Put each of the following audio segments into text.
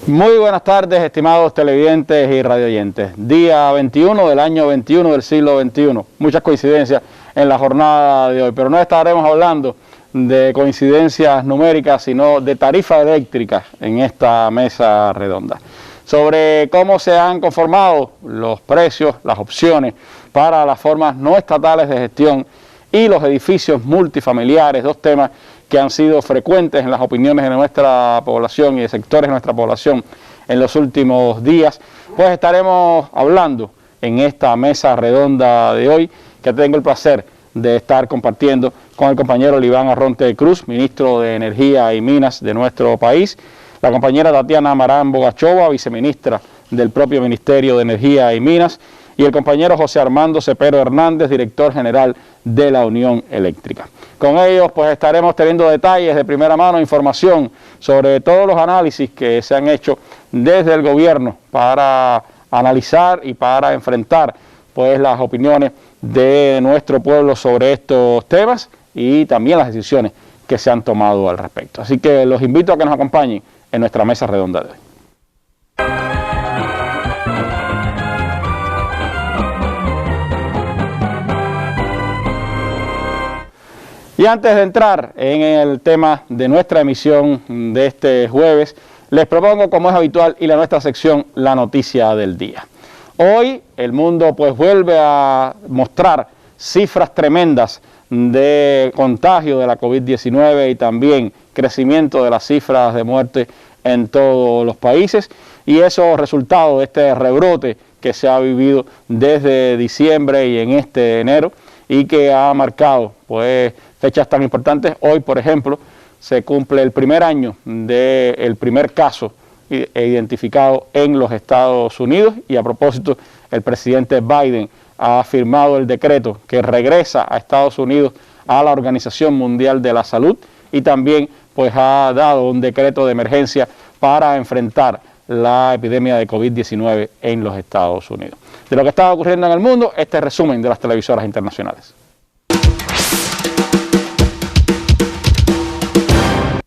Muy buenas tardes, estimados televidentes y radioyentes. Día 21 del año 21 del siglo XXI. Muchas coincidencias en la jornada de hoy, pero no estaremos hablando de coincidencias numéricas, sino de tarifas eléctricas en esta mesa redonda. Sobre cómo se han conformado los precios, las opciones para las formas no estatales de gestión y los edificios multifamiliares, dos temas que han sido frecuentes en las opiniones de nuestra población y de sectores de nuestra población en los últimos días, pues estaremos hablando en esta mesa redonda de hoy, que tengo el placer de estar compartiendo con el compañero Oliván Arronte Cruz, ministro de Energía y Minas de nuestro país, la compañera Tatiana Amarán Bogachova, viceministra del propio Ministerio de Energía y Minas, y el compañero José Armando Cepero Hernández, director general de la Unión Eléctrica. Con ellos pues estaremos teniendo detalles de primera mano, información sobre todos los análisis que se han hecho desde el gobierno para analizar y para enfrentar pues las opiniones de nuestro pueblo sobre estos temas y también las decisiones que se han tomado al respecto. Así que los invito a que nos acompañen en nuestra mesa redonda de hoy. Y antes de entrar en el tema de nuestra emisión de este jueves, les propongo, como es habitual, y la nuestra sección, la noticia del día. Hoy el mundo pues vuelve a mostrar cifras tremendas de contagio de la COVID-19 y también crecimiento de las cifras de muerte en todos los países, y eso resultado de este rebrote que se ha vivido desde diciembre y en este enero, y que ha marcado pues fechas tan importantes. Hoy, por ejemplo, se cumple el primer año del primer caso identificado en los Estados Unidos, y a propósito, el presidente Biden ha firmado el decreto que regresa a Estados Unidos a la Organización Mundial de la Salud, y también pues ha dado un decreto de emergencia para enfrentar la epidemia de COVID-19 en los Estados Unidos. De lo que está ocurriendo en el mundo, este resumen de las televisoras internacionales.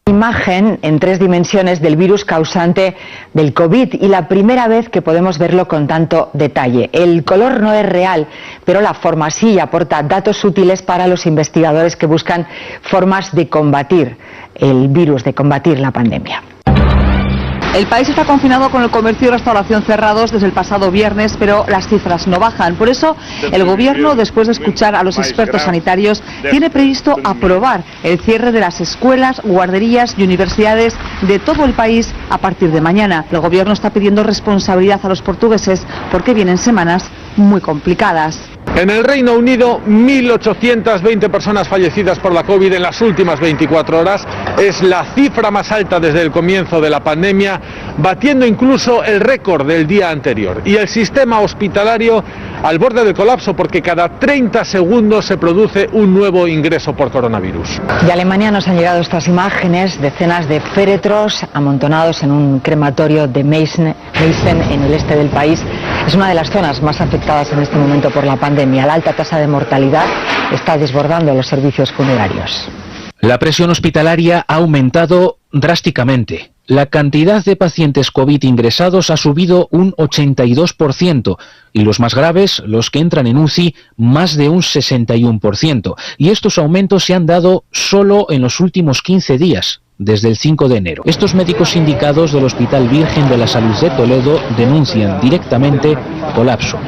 Imagen en 3 dimensiones del virus causante del COVID, y la primera vez que podemos verlo con tanto detalle. El color no es real, pero la forma sí, y aporta datos útiles para los investigadores que buscan formas de combatir el virus, de combatir la pandemia. El país está confinado con el comercio y restauración cerrados desde el pasado viernes, pero las cifras no bajan. Por eso, el gobierno, después de escuchar a los expertos sanitarios, tiene previsto aprobar el cierre de las escuelas, guarderías y universidades de todo el país a partir de mañana. El gobierno está pidiendo responsabilidad a los portugueses porque vienen semanas muy complicadas. En el Reino Unido, 1.820 personas fallecidas por la COVID en las últimas 24 horas. Es la cifra más alta desde el comienzo de la pandemia, batiendo incluso el récord del día anterior. Y el sistema hospitalario al borde del colapso, porque cada 30 segundos se produce un nuevo ingreso por coronavirus. De Alemania nos han llegado estas imágenes, decenas de féretros amontonados en un crematorio de Meissen en el este del país. Es una de las zonas más afectadas en este momento por la pandemia. La alta tasa de mortalidad está desbordando los servicios funerarios. La presión hospitalaria ha aumentado drásticamente. La cantidad de pacientes COVID ingresados ha subido un 82%, y los más graves, los que entran en UCI, más de un 61%. Y estos aumentos se han dado solo en los últimos 15 días. Desde el 5 de enero. Estos médicos sindicados del Hospital Virgen de la Salud de Toledo denuncian directamente colapso.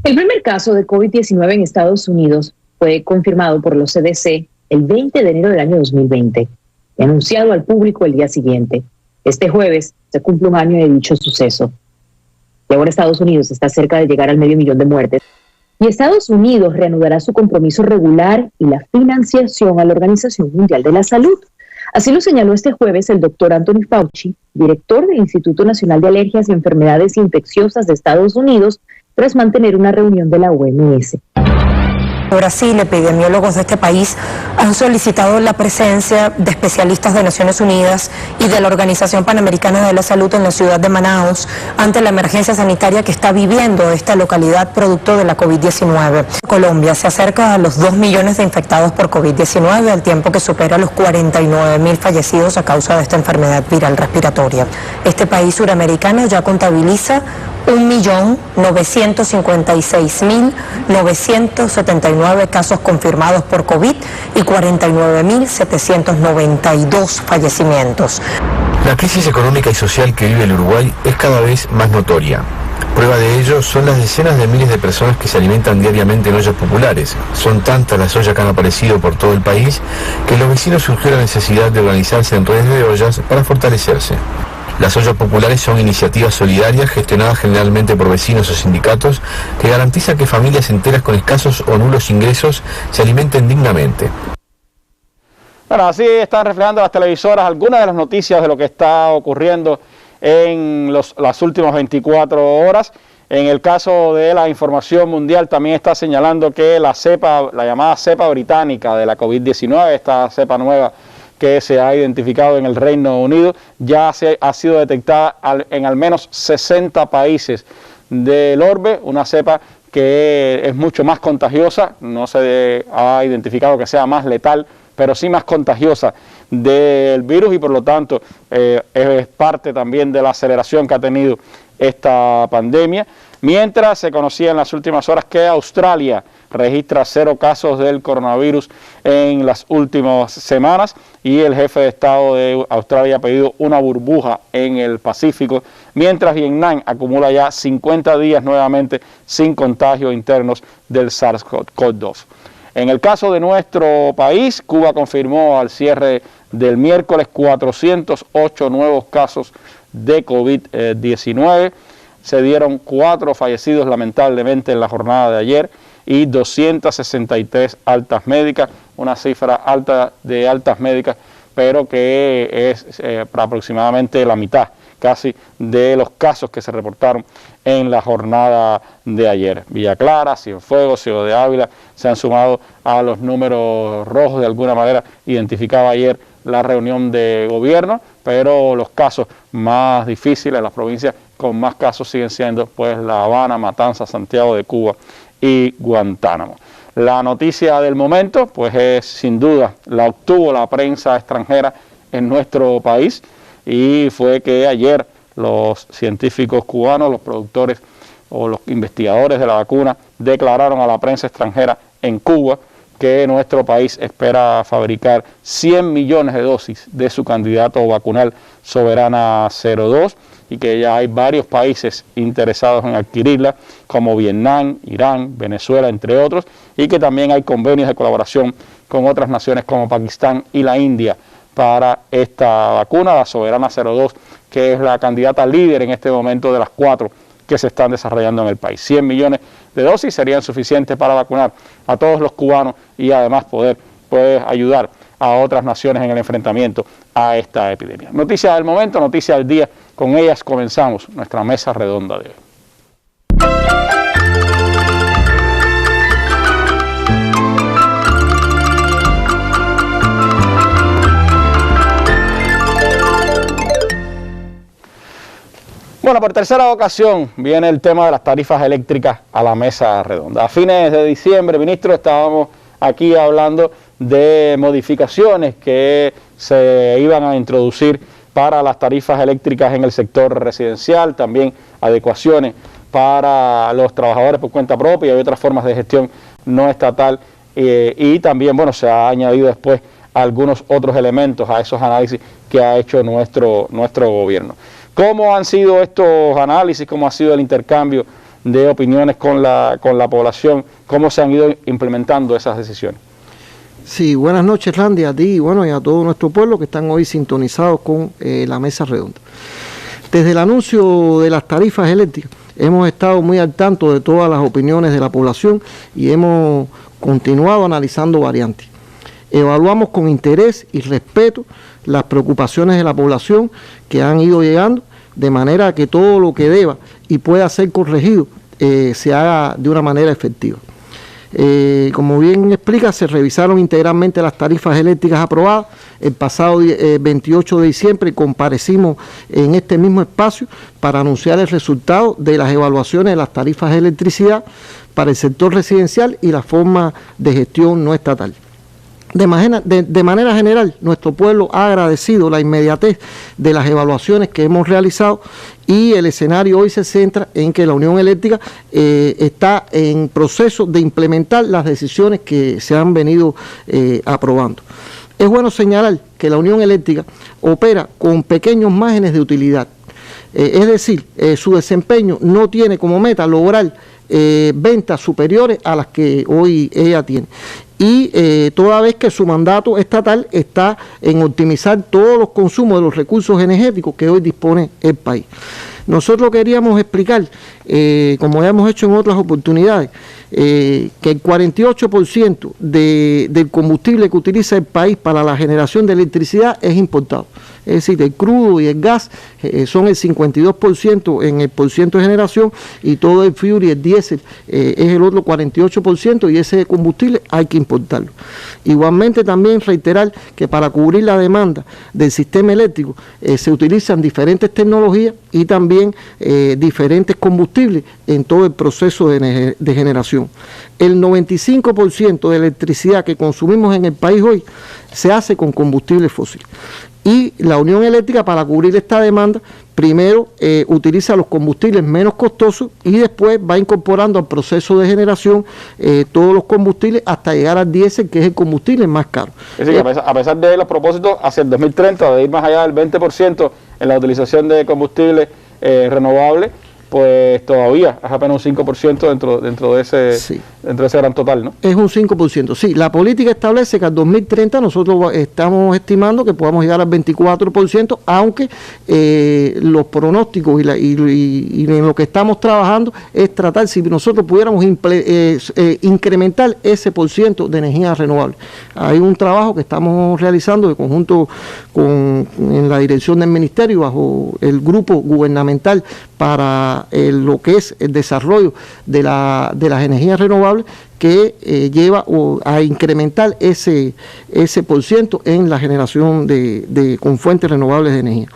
El primer caso de COVID-19 en Estados Unidos fue confirmado por los CDC el 20 de enero del año 2020 y anunciado al público el día siguiente. Este jueves se cumple un año de dicho suceso. Y ahora Estados Unidos está cerca de llegar al 500.000 de muertes. Y Estados Unidos reanudará su compromiso regular y la financiación a la Organización Mundial de la Salud. Así lo señaló este jueves el doctor Anthony Fauci, director del Instituto Nacional de Alergias y Enfermedades Infecciosas de Estados Unidos, tras mantener una reunión de la OMS. Brasil, epidemiólogos de este país han solicitado la presencia de especialistas de Naciones Unidas y de la Organización Panamericana de la Salud en la ciudad de Manaus ante la emergencia sanitaria que está viviendo esta localidad producto de la COVID-19. Colombia se acerca a los 2 millones de infectados por COVID-19, al tiempo que supera los 49.000 fallecidos a causa de esta enfermedad viral respiratoria. Este país suramericano ya contabiliza 1.956.979 casos confirmados por COVID y 49.792 fallecimientos. La crisis económica y social que vive el Uruguay es cada vez más notoria. Prueba de ello son las decenas de miles de personas que se alimentan diariamente en ollas populares. Son tantas las ollas que han aparecido por todo el país que en los vecinos surgió la necesidad de organizarse en redes de ollas para fortalecerse. Las ollas populares son iniciativas solidarias gestionadas generalmente por vecinos o sindicatos que garantizan que familias enteras con escasos o nulos ingresos se alimenten dignamente. Bueno, así están reflejando las televisoras algunas de las noticias de lo que está ocurriendo en las últimas 24 horas. En el caso de la información mundial también está señalando que la llamada cepa británica de la COVID-19, esta cepa nueva que se ha identificado en el Reino Unido, ya ha sido detectada en al menos 60 países del orbe, una cepa que es mucho más contagiosa, no se ha identificado que sea más letal, pero sí más contagiosa del virus y por lo tanto es parte también de la aceleración que ha tenido esta pandemia. Mientras se conocía en las últimas horas que Australia registra 0 casos del coronavirus en las últimas semanas y el jefe de Estado de Australia ha pedido una burbuja en el Pacífico, mientras Vietnam acumula ya 50 días nuevamente sin contagios internos del SARS-CoV-2. En el caso de nuestro país, Cuba confirmó al cierre del miércoles 408 nuevos casos de COVID-19. Se dieron 4 fallecidos lamentablemente en la jornada de ayer y 263 altas médicas, una cifra alta de altas médicas, pero que es aproximadamente la mitad casi de los casos que se reportaron en la jornada de ayer. Villa Clara, Cienfuegos, Ciego de Ávila se han sumado a los números rojos de alguna manera. Identificaba ayer la reunión de gobierno, pero los casos más difíciles, las provincias con más casos siguen siendo pues La Habana, Matanzas, Santiago de Cuba y Guantánamo. La noticia del momento pues es sin duda, la obtuvo la prensa extranjera en nuestro país y fue que ayer los científicos cubanos, los productores o los investigadores de la vacuna declararon a la prensa extranjera en Cuba que nuestro país espera fabricar 100 millones de dosis de su candidato vacunal Soberana 02 y que ya hay varios países interesados en adquirirla, como Vietnam, Irán, Venezuela, entre otros, y que también hay convenios de colaboración con otras naciones como Pakistán y la India para esta vacuna, la Soberana 02, que es la candidata líder en este momento de las 4 que se están desarrollando en el país. 100 millones de dosis serían suficientes para vacunar a todos los cubanos y además poder ayudar a otras naciones en el enfrentamiento a esta epidemia. Noticia del momento, noticia del día, con ellas comenzamos nuestra mesa redonda de hoy. Bueno, por tercera ocasión viene el tema de las tarifas eléctricas a la mesa redonda. A fines de diciembre, ministro, estábamos aquí hablando de modificaciones que se iban a introducir para las tarifas eléctricas en el sector residencial, también adecuaciones para los trabajadores por cuenta propia y otras formas de gestión no estatal y también, bueno, se ha añadido después algunos otros elementos a esos análisis que ha hecho nuestro gobierno. ¿Cómo han sido estos análisis? ¿Cómo ha sido el intercambio de opiniones con la población? ¿Cómo se han ido implementando esas decisiones? Sí, buenas noches, Randy, a ti y a todo nuestro pueblo que están hoy sintonizados con la mesa redonda. Desde el anuncio de las tarifas eléctricas hemos estado muy al tanto de todas las opiniones de la población y hemos continuado analizando variantes. Evaluamos con interés y respeto las preocupaciones de la población que han ido llegando, de manera que todo lo que deba y pueda ser corregido se haga de una manera efectiva. Como bien explica, se revisaron integralmente las tarifas eléctricas aprobadas. El pasado 28 de diciembre comparecimos en este mismo espacio para anunciar el resultado de las evaluaciones de las tarifas de electricidad para el sector residencial y la forma de gestión no estatal. De manera general, nuestro pueblo ha agradecido la inmediatez de las evaluaciones que hemos realizado y el escenario hoy se centra en que la Unión Eléctrica está en proceso de implementar las decisiones que se han venido aprobando. Es bueno señalar que la Unión Eléctrica opera con pequeños márgenes de utilidad, es decir, su desempeño no tiene como meta lograr ventas superiores a las que hoy ella tiene. Y toda vez que su mandato estatal está en optimizar todos los consumos de los recursos energéticos que hoy dispone el país. Nosotros queríamos explicar, como ya hemos hecho en otras oportunidades, que el 48% del combustible que utiliza el país para la generación de electricidad es importado. Es decir, el crudo y el gas son el 52% en el porciento de generación y todo el fuel y el diésel es el otro 48% y ese combustible hay que importarlo. Igualmente también reiterar que para cubrir la demanda del sistema eléctrico se utilizan diferentes tecnologías y también diferentes combustibles en todo el proceso de generación. El 95% de electricidad que consumimos en el país hoy se hace con combustible fósil. Y la Unión Eléctrica, para cubrir esta demanda, primero utiliza los combustibles menos costosos y después va incorporando al proceso de generación todos los combustibles hasta llegar al diésel, que es el combustible más caro. Es decir, que a pesar de los propósitos hacia el 2030 de ir más allá del 20% en la utilización de combustibles renovables, pues todavía es apenas un 5% dentro de ese gran total, ¿no? Es un 5%, sí. La política establece que al 2030 nosotros estamos estimando que podamos llegar al 24%, aunque los pronósticos y en lo que estamos trabajando es tratar si nosotros pudiéramos incrementar ese % de energía renovable. Hay un trabajo que estamos realizando de conjunto en la dirección del Ministerio bajo el grupo gubernamental para lo que es el desarrollo de las energías renovables que lleva a incrementar ese % en la generación con fuentes renovables de energía.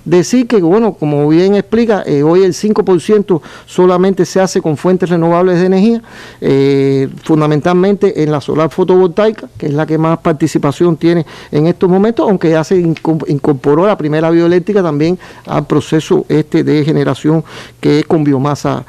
Decir que, bueno, como bien explica, hoy el 5% solamente se hace con fuentes renovables de energía, fundamentalmente en la solar fotovoltaica, que es la que más participación tiene en estos momentos, aunque ya se incorporó la primera bioeléctrica también al proceso de generación que es con biomasa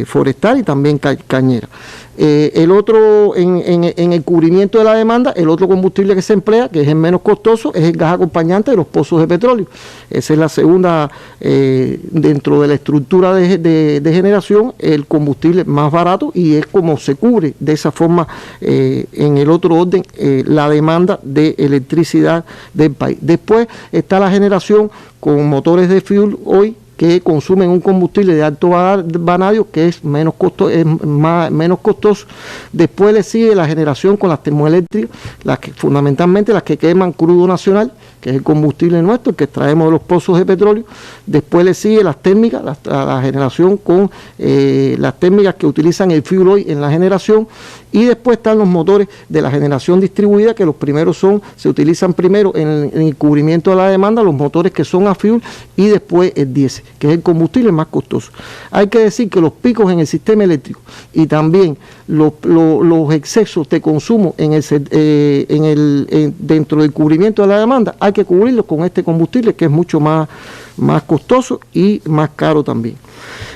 forestal y también cañera. El otro, en el cubrimiento de la demanda, el otro combustible que se emplea, que es el menos costoso, es el gas acompañante de los pozos de petróleo. Esa es la segunda, dentro de la estructura de generación, el combustible más barato y es como se cubre de esa forma, en el otro orden, la demanda de electricidad del país. Después está la generación con motores de fuel hoy, que consumen un combustible de alto vanadio que es menos costoso. Después le sigue la generación con las termoeléctricas, fundamentalmente las que queman crudo nacional, que es el combustible nuestro, el que extraemos de los pozos de petróleo. Después le sigue las térmicas, la generación con las térmicas que utilizan el fuel oil en la generación. Y después están los motores de la generación distribuida, que los primeros se utilizan primero en el cubrimiento de la demanda, los motores que son a fuel, y después el diésel, que es el combustible más costoso. Hay que decir que los picos en el sistema eléctrico y también los excesos de consumo dentro del cubrimiento de la demanda, hay que cubrirlos con este combustible que es mucho más costoso y más caro también.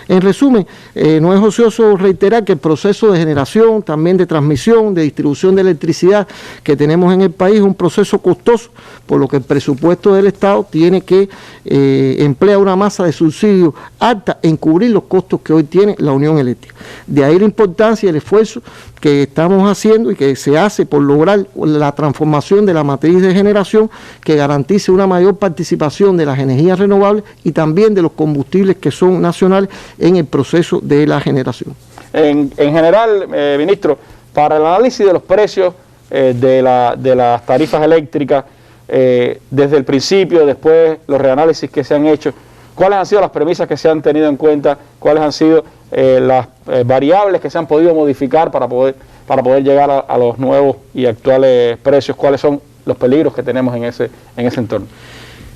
En resumen, no es ocioso reiterar que el proceso de generación, también de transmisión, de distribución de electricidad que tenemos en el país es un proceso costoso, por lo que el presupuesto del Estado tiene que emplear una masa de subsidios alta en cubrir los costos que hoy tiene la Unión Eléctrica. De ahí la importancia y el esfuerzo que estamos haciendo y que se hace por lograr la transformación de la matriz de generación que garantice una mayor participación de las energías renovables y también de los combustibles que son nacionales en el proceso de la generación. En general, ministro, para el análisis de los precios de las tarifas eléctricas, desde el principio, después los reanálisis que se han hecho, ¿cuáles han sido las premisas que se han tenido en cuenta? ¿Cuáles han sido las variables que se han podido modificar para poder para poder llegar a los nuevos y actuales precios? ¿Cuáles son los peligros que tenemos en ese entorno?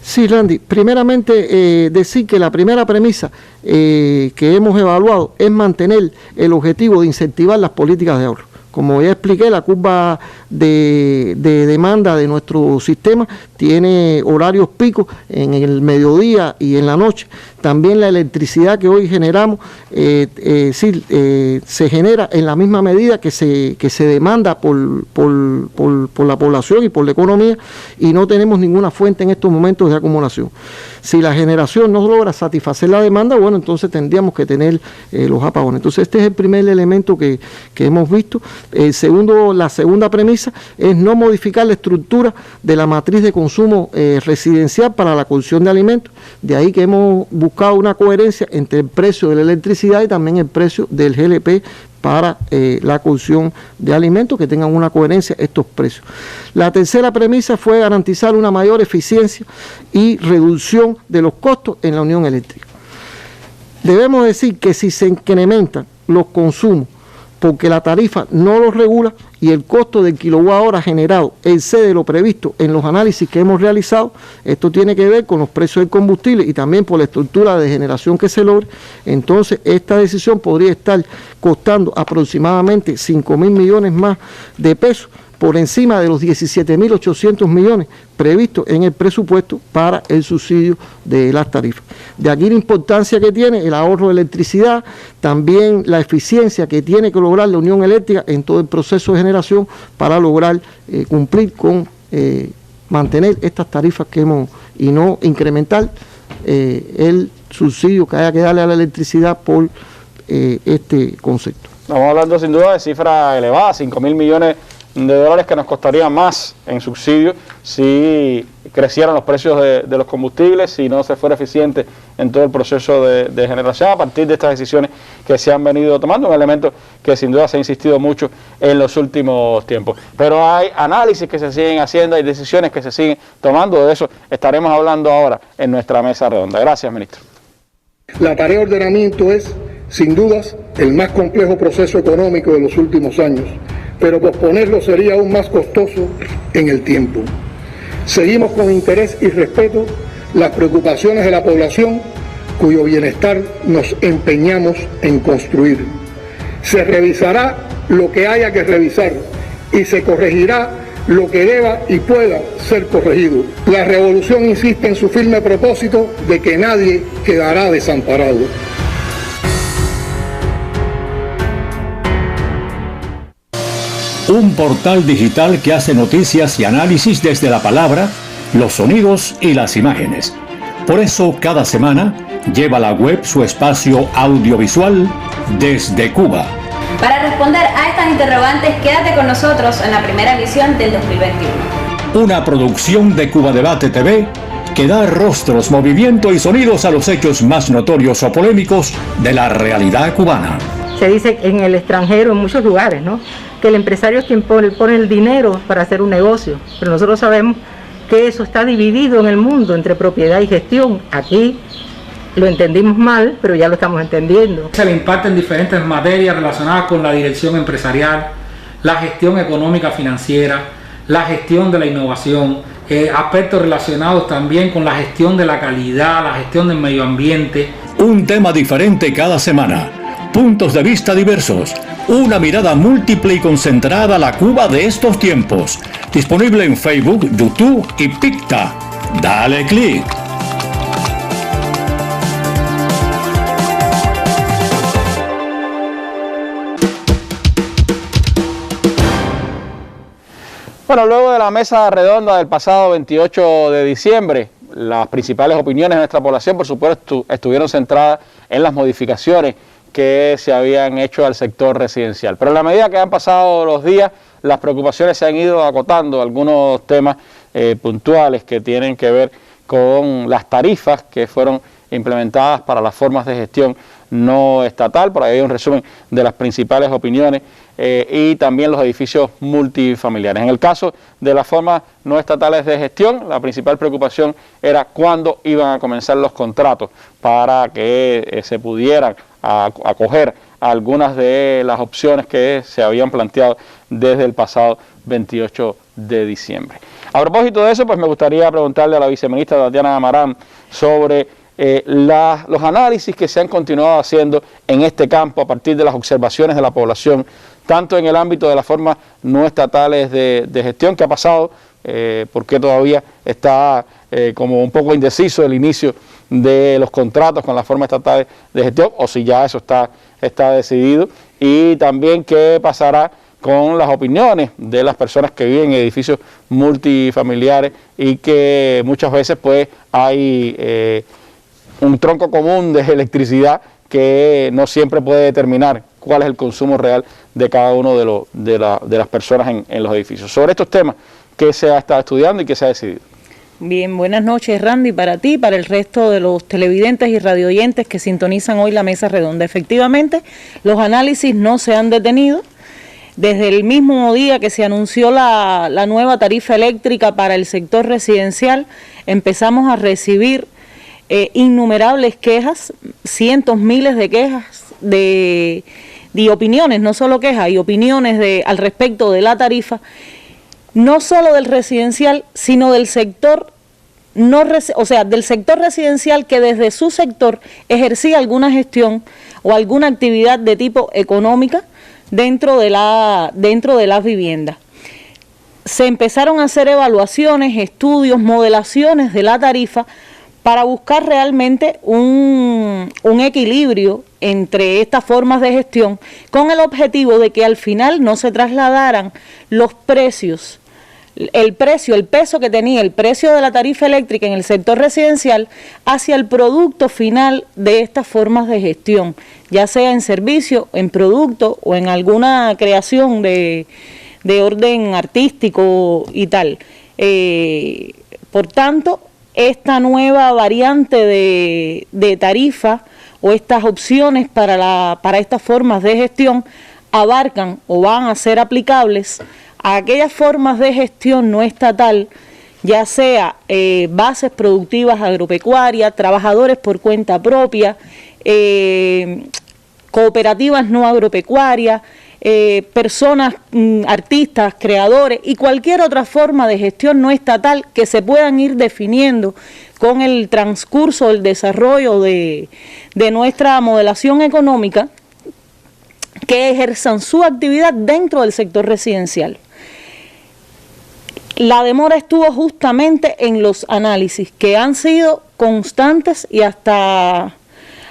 Sí, Randy, primeramente decir que la primera premisa que hemos evaluado es mantener el objetivo de incentivar las políticas de ahorro. Como ya expliqué, la curva de demanda de nuestro sistema tiene horarios picos en el mediodía y en la noche. También la electricidad que hoy generamos se genera en la misma medida que se demanda por la población y por la economía, y no tenemos ninguna fuente en estos momentos de acumulación. Si la generación no logra satisfacer la demanda, bueno, entonces tendríamos que tener los apagones. Entonces este es el primer elemento que hemos visto. La segunda premisa es no modificar la estructura de la matriz de consumo residencial para la cocción de alimentos. De ahí que hemos buscado una coherencia entre el precio de la electricidad y también el precio del GLP para la cocción de alimentos, que tengan una coherencia estos precios. La tercera premisa fue garantizar una mayor eficiencia y reducción de los costos en la unión eléctrica. Debemos decir que si se incrementan los consumos porque la tarifa no los regula y el costo del kilowatt hora generado excede lo previsto en los análisis que hemos realizado, esto tiene que ver con los precios del combustible y también por la estructura de generación que se logre, entonces esta decisión podría estar costando aproximadamente 5.000 millones más de pesos, por encima de los 17.800 millones previstos en el presupuesto para el subsidio de las tarifas. De aquí la importancia que tiene el ahorro de electricidad, también la eficiencia que tiene que lograr la Unión Eléctrica en todo el proceso de generación para lograr cumplir con mantener estas tarifas que hemos y no incrementar el subsidio que haya que darle a la electricidad por este concepto. Estamos hablando sin duda de cifras elevadas, 5.000 millones de dólares que nos costaría más en subsidio si crecieran los precios de los combustibles, si no se fuera eficiente en todo el proceso de generación a partir de estas decisiones que se han venido tomando, un elemento que sin duda se ha insistido mucho en los últimos tiempos. Pero hay análisis que se siguen haciendo, hay decisiones que se siguen tomando, de eso estaremos hablando ahora en nuestra mesa redonda. Gracias, ministro. La tarea de ordenamiento es, sin dudas, el más complejo proceso económico de los últimos años, pero posponerlo sería aún más costoso en el tiempo. Seguimos con interés y respeto las preocupaciones de la población, cuyo bienestar nos empeñamos en construir. Se revisará lo que haya que revisar y se corregirá lo que deba y pueda ser corregido. La revolución insiste en su firme propósito de que nadie quedará desamparado. Un portal digital que hace noticias y análisis desde la palabra, los sonidos y las imágenes. Por eso, cada semana, lleva a la web su espacio audiovisual Desde Cuba. Para responder a estas interrogantes, quédate con nosotros en la primera emisión del 2021. Una producción de Cuba Debate TV que da rostros, movimiento y sonidos a los hechos más notorios o polémicos de la realidad cubana. Se dice en el extranjero, en muchos lugares, ¿no?, que el empresario es quien pone el dinero para hacer un negocio, pero nosotros sabemos que eso está dividido en el mundo entre propiedad y gestión. Aquí lo entendimos mal, pero ya lo estamos entendiendo. Se le imparten diferentes materias relacionadas con la dirección empresarial, la gestión económica financiera, la gestión de la innovación, aspectos relacionados también con la gestión de la calidad, la gestión del medio ambiente. Un tema diferente cada semana, puntos de vista diversos, una mirada múltiple y concentrada a la Cuba de estos tiempos. Disponible en Facebook, YouTube y Picta. Dale click. Bueno, luego de la mesa redonda del pasado 28 de diciembre, las principales opiniones de nuestra población, por supuesto, estuvieron centradas en las modificaciones que se habían hecho al sector residencial. Pero a la medida que han pasado los días, las preocupaciones se han ido acotando, algunos temas puntuales que tienen que ver con las tarifas que fueron implementadas para las formas de gestión no estatal. Por ahí hay un resumen de las principales opiniones y también los edificios multifamiliares. En el caso de las formas no estatales de gestión, la principal preocupación era cuándo iban a comenzar los contratos para que se pudieran acoger algunas de las opciones que se habían planteado desde el pasado 28 de diciembre. A propósito de eso, pues me gustaría preguntarle a la viceministra Tatiana Amarán sobre los análisis que se han continuado haciendo en este campo a partir de las observaciones de la población, tanto en el ámbito de las formas no estatales de gestión que ha pasado, porque todavía está como un poco indeciso el inicio de los contratos con las formas estatales de gestión, o si ya eso está decidido, y también qué pasará con las opiniones de las personas que viven en edificios multifamiliares y que muchas veces pues hay un tronco común de electricidad que no siempre puede determinar cuál es el consumo real de cada uno de las personas en los edificios. Sobre estos temas, ¿qué se ha estado estudiando y qué se ha decidido? Bien, buenas noches, Randy, para ti, para el resto de los televidentes y radioyentes que sintonizan hoy la mesa redonda. Efectivamente, los análisis no se han detenido. Desde el mismo día que se anunció la nueva tarifa eléctrica para el sector residencial, empezamos a recibir innumerables quejas, cientos, miles de quejas de opiniones, no solo quejas, y opiniones al respecto de la tarifa, no solo del residencial, sino del sector del sector residencial que desde su sector ejercía alguna gestión o alguna actividad de tipo económica dentro de las viviendas. Se empezaron a hacer evaluaciones, estudios, modelaciones de la tarifa para buscar realmente un equilibrio entre estas formas de gestión, con el objetivo de que al final no se trasladaran los precios, el peso que tenía el precio de la tarifa eléctrica en el sector residencial hacia el producto final de estas formas de gestión, ya sea en servicio, en producto o en alguna creación de orden artístico y tal. Por tanto, esta nueva variante de tarifa o estas opciones para estas formas de gestión abarcan o van a ser aplicables a aquellas formas de gestión no estatal, ya sea bases productivas agropecuarias, trabajadores por cuenta propia, cooperativas no agropecuarias, personas, artistas, creadores y cualquier otra forma de gestión no estatal que se puedan ir definiendo con el transcurso del desarrollo de nuestra modelación económica, que ejerzan su actividad dentro del sector residencial. La demora estuvo justamente en los análisis, que han sido constantes y hasta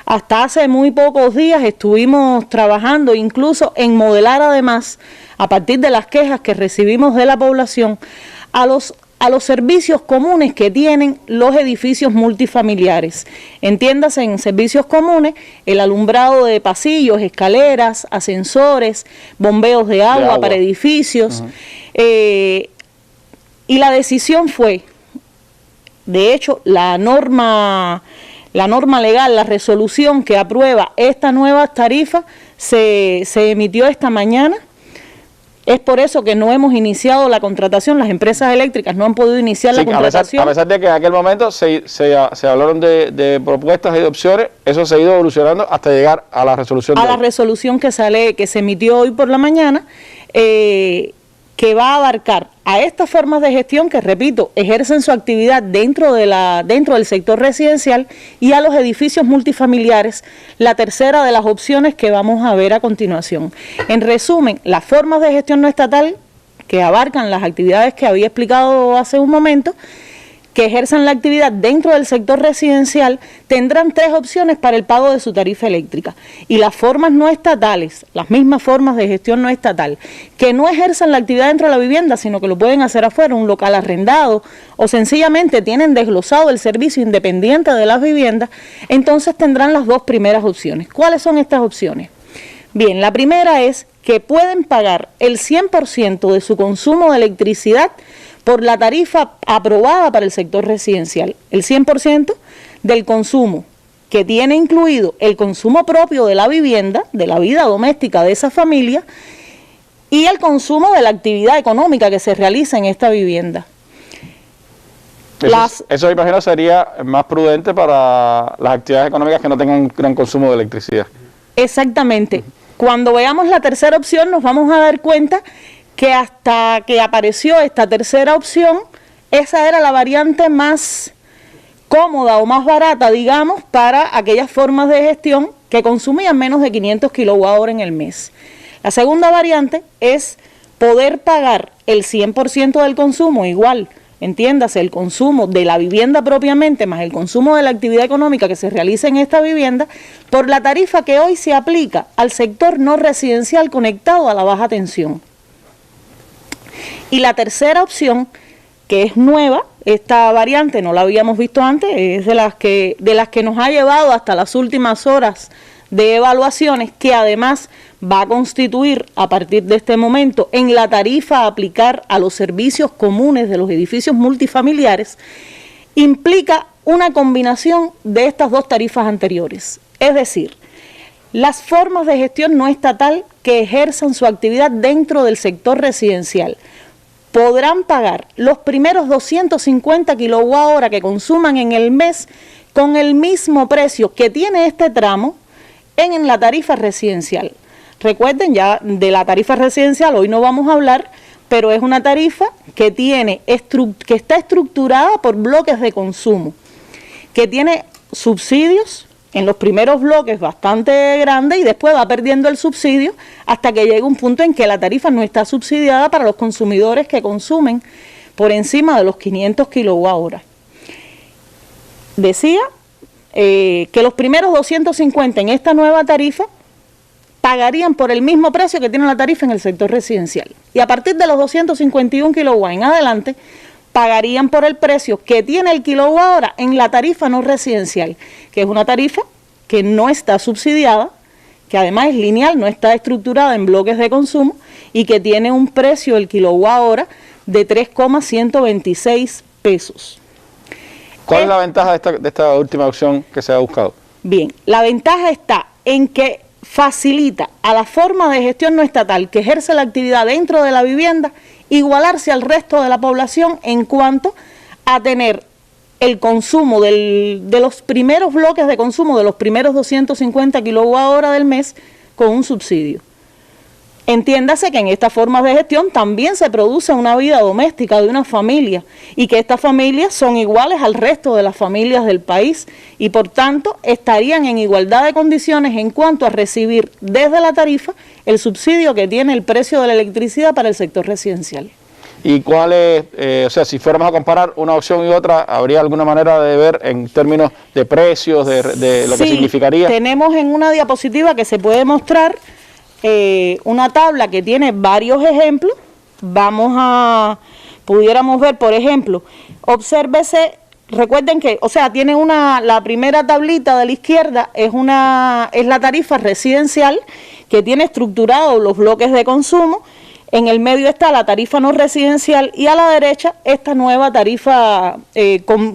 hace muy pocos días estuvimos trabajando incluso en modelar, además, a partir de las quejas que recibimos de la población, a los servicios comunes que tienen los edificios multifamiliares. Entiéndase en servicios comunes el alumbrado de pasillos, escaleras, ascensores, bombeos de agua para edificios. Y la decisión fue, de hecho, la norma legal, la resolución que aprueba esta nueva tarifa se emitió esta mañana. Es por eso que no hemos iniciado la contratación, las empresas eléctricas no han podido iniciar la contratación. A pesar de que en aquel momento se hablaron de propuestas y de opciones, eso se ha ido evolucionando hasta llegar a la resolución. A la resolución que se emitió hoy por la mañana, que va a abarcar a estas formas de gestión que, repito, ejercen su actividad dentro del sector residencial y a los edificios multifamiliares, la tercera de las opciones que vamos a ver a continuación. En resumen, las formas de gestión no estatal que abarcan las actividades que había explicado hace un momento, que ejerzan la actividad dentro del sector residencial, tendrán tres opciones para el pago de su tarifa eléctrica. Y las formas no estatales, las mismas formas de gestión no estatal, que no ejerzan la actividad dentro de la vivienda, sino que lo pueden hacer afuera, un local arrendado, o sencillamente tienen desglosado el servicio independiente de las viviendas, entonces tendrán las dos primeras opciones. ¿Cuáles son estas opciones? Bien, la primera es que pueden pagar el 100% de su consumo de electricidad por la tarifa aprobada para el sector residencial, el 100% del consumo, que tiene incluido el consumo propio de la vivienda, de la vida doméstica de esa familia, y el consumo de la actividad económica que se realiza en esta vivienda. Eso imagino sería más prudente para las actividades económicas que no tengan un gran consumo de electricidad. Exactamente. Cuando veamos la tercera opción nos vamos a dar cuenta que hasta que apareció esta tercera opción, esa era la variante más cómoda o más barata, digamos, para aquellas formas de gestión que consumían menos de 500 kWh en el mes. La segunda variante es poder pagar el 100% del consumo, igual, entiéndase, el consumo de la vivienda propiamente, más el consumo de la actividad económica que se realiza en esta vivienda, por la tarifa que hoy se aplica al sector no residencial conectado a la baja tensión. Y la tercera opción, que es nueva, esta variante no la habíamos visto antes, es de las que nos ha llevado hasta las últimas horas de evaluaciones, que además va a constituir a partir de este momento en la tarifa a aplicar a los servicios comunes de los edificios multifamiliares, implica una combinación de estas dos tarifas anteriores. Es decir, las formas de gestión no estatal que ejerzan su actividad dentro del sector residencial podrán pagar los primeros 250 kWh que consuman en el mes con el mismo precio que tiene este tramo en la tarifa residencial. Recuerden, ya de la tarifa residencial hoy no vamos a hablar, pero es una tarifa que está estructurada por bloques de consumo, que tiene subsidios en los primeros bloques bastante grandes y después va perdiendo el subsidio hasta que llega un punto en que la tarifa no está subsidiada para los consumidores que consumen por encima de los 500 kWh. Decía que los primeros 250 en esta nueva tarifa pagarían por el mismo precio que tiene la tarifa en el sector residencial. Y a partir de los 251 kW en adelante, pagarían por el precio que tiene el kWh en la tarifa no residencial, que es una tarifa que no está subsidiada, que además es lineal, no está estructurada en bloques de consumo y que tiene un precio del kWh de 3,126 pesos. ¿Cuál es la ventaja de esta última opción que se ha buscado? Bien, la ventaja está en que facilita a la forma de gestión no estatal que ejerce la actividad dentro de la vivienda igualarse al resto de la población en cuanto a tener el consumo de los primeros bloques de consumo, de los primeros 250 kWh del mes, con un subsidio. Entiéndase que en estas formas de gestión también se produce una vida doméstica de una familia y que estas familias son iguales al resto de las familias del país y por tanto estarían en igualdad de condiciones en cuanto a recibir desde la tarifa el subsidio que tiene el precio de la electricidad para el sector residencial. ¿Y cuál es, o sea, si fuéramos a comparar una opción y otra, habría alguna manera de ver en términos de precios, de lo que significaría? Tenemos en una diapositiva que se puede mostrar una tabla que tiene varios ejemplos. Pudiéramos ver, por ejemplo, obsérvese, recuerden que, o sea, tiene la primera tablita de la izquierda es la tarifa residencial que tiene estructurados los bloques de consumo. En el medio está la tarifa no residencial y a la derecha esta nueva tarifa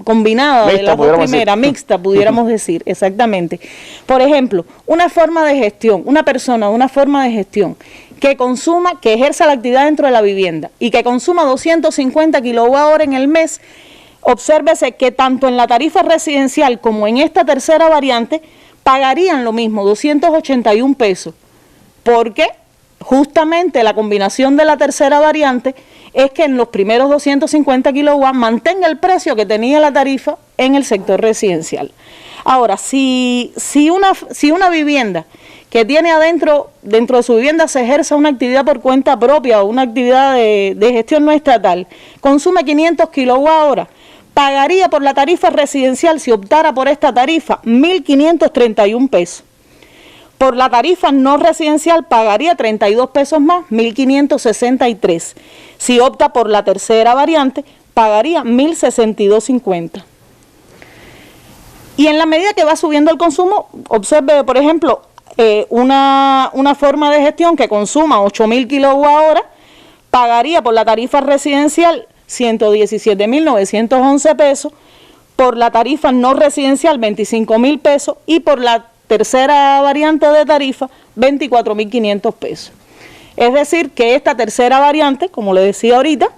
combinada mixta, de las dos primeras, mixta, pudiéramos decir, exactamente. Por ejemplo, una forma de gestión, una persona de una forma de gestión que consuma, que ejerza la actividad dentro de la vivienda y que consuma 250 kWh en el mes, obsérvese que tanto en la tarifa residencial como en esta tercera variante pagarían lo mismo, 281 pesos. ¿Por qué? Justamente la combinación de la tercera variante es que en los primeros 250 kW mantenga el precio que tenía la tarifa en el sector residencial. Ahora, si una vivienda que tiene dentro de su vivienda se ejerza una actividad por cuenta propia o una actividad de gestión no estatal, consume 500 kWh, pagaría por la tarifa residencial, si optara por esta tarifa, 1.531 pesos. Por la tarifa no residencial pagaría 32 pesos más, 1.563. Si opta por la tercera variante, pagaría 1.062.50. Y en la medida que va subiendo el consumo, observe, por ejemplo, una forma de gestión que consuma 8.000 kWh, pagaría por la tarifa residencial 117.911 pesos, por la tarifa no residencial 25.000 pesos y por la tercera variante de tarifa 24.500 pesos. Es decir, que esta tercera variante, como le decía ahorita,